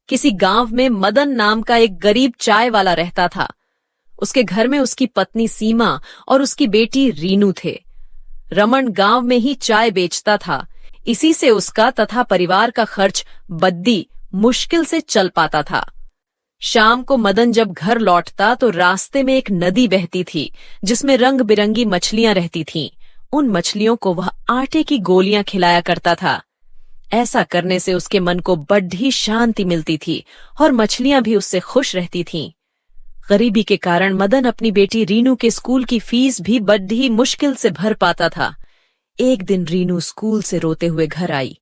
किसी गांव में मदन नाम का एक गरीब चाय वाला रहता था। उसके घर में उसकी पत्नी सीमा और उसकी बेटी रीनू थे। रमन गांव में ही चाय बेचता था। इसी से उसका तथा परिवार का खर्च बद्दी मुश्किल से चल पाता था। शाम को मदन जब घर लौटता तो रास्ते में एक नदी बहती थी जिसमें रंग बिरंगी मछलियां रहती थीं। उन मछलियों को वह आटे की गोलियां खिलाया करता था। ऐसा करने से उसके मन को बड़ी शांति मिलती थी और मछलियां भी उससे खुश रहती थीं। गरीबी के कारण मदन अपनी बेटी रीनू के स्कूल की फीस भी बड़ी मुश्किल से भर पाता था। एक दिन रीनू स्कूल से रोते हुए घर आई।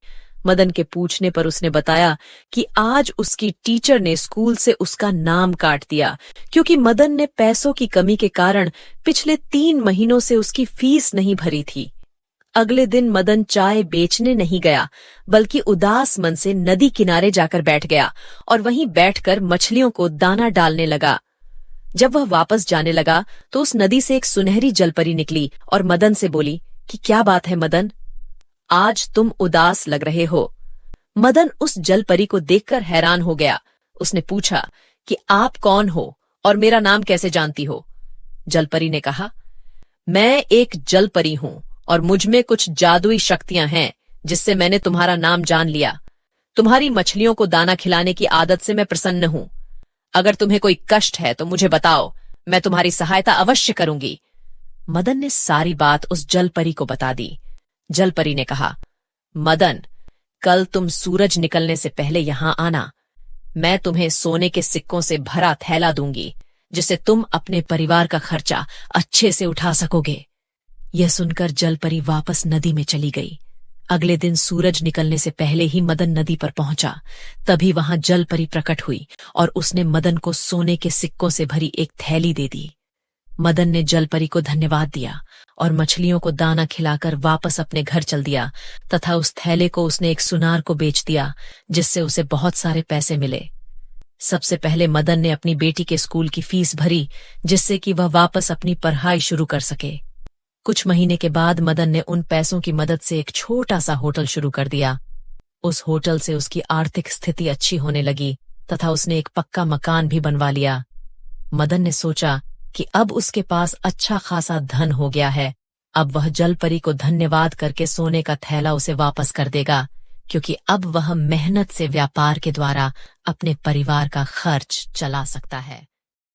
मदन के पूछने पर उसने बताया कि आज उसकी टीचर ने स्कूल से उसका नाम काट दिया क्योंकि मदन ने पैसों की कमी के कारण पिछले 3 महीनों से उसकी फीस नहीं भरी थी। अगले दिन मदन चाय बेचने नहीं गया बल्कि उदास मन से नदी किनारे जाकर बैठ गया और वहीं बैठकर मछलियों को दाना डालने लगा। जब वह वापस जाने लगा तो उस नदी से एक सुनहरी जलपरी निकली और मदन से बोली कि क्या बात है मदन, आज तुम उदास लग रहे हो। मदन उस जलपरी को देखकर हैरान हो गया। उसने पूछा कि आप कौन हो और मेरा नाम कैसे जानती हो? जलपरी ने कहा, मैं एक जलपरी हूं और मुझमें कुछ जादुई शक्तियां हैं जिससे मैंने तुम्हारा नाम जान लिया। तुम्हारी मछलियों को दाना खिलाने की आदत से मैं प्रसन्न हूं। अगर तुम्हें कोई कष्ट है तो मुझे बताओ, मैं तुम्हारी सहायता अवश्य करूंगी। मदन ने सारी बात उस जलपरी को बता दी। जलपरी ने कहा, मदन, कल तुम सूरज निकलने से पहले यहां आना। मैं तुम्हें सोने के सिक्कों से भरा थैला दूंगी जिससे तुम अपने परिवार का खर्चा अच्छे से उठा सकोगे। यह सुनकर जलपरी वापस नदी में चली गई। अगले दिन सूरज निकलने से पहले ही मदन नदी पर पहुंचा। तभी वहां जलपरी प्रकट हुई और उसने मदन को सोने के सिक्कों से भरी एक थैली दे दी। मदन ने जलपरी को धन्यवाद दिया और मछलियों को दाना खिलाकर वापस अपने घर चल दिया तथा उस थैले को उसने एक सुनार को बेच दिया जिससे उसे बहुत सारे पैसे मिले। सबसे पहले मदन ने अपनी बेटी के स्कूल की फीस भरी जिससे कि वह वापस अपनी पढ़ाई शुरू कर सके। कुछ महीने के बाद मदन ने उन पैसों की मदद से एक छोटा सा होटल शुरू कर दिया। उस होटल से उसकी आर्थिक स्थिति अच्छी होने लगी तथा उसने एक पक्का मकान भी बनवा लिया। मदन ने सोचा कि अब उसके पास अच्छा खासा धन हो गया है। अब वह जलपरी को धन्यवाद करके सोने का थैला उसे वापस कर देगा क्योंकि अब वह मेहनत से व्यापार के द्वारा अपने परिवार का खर्च चला सकता है।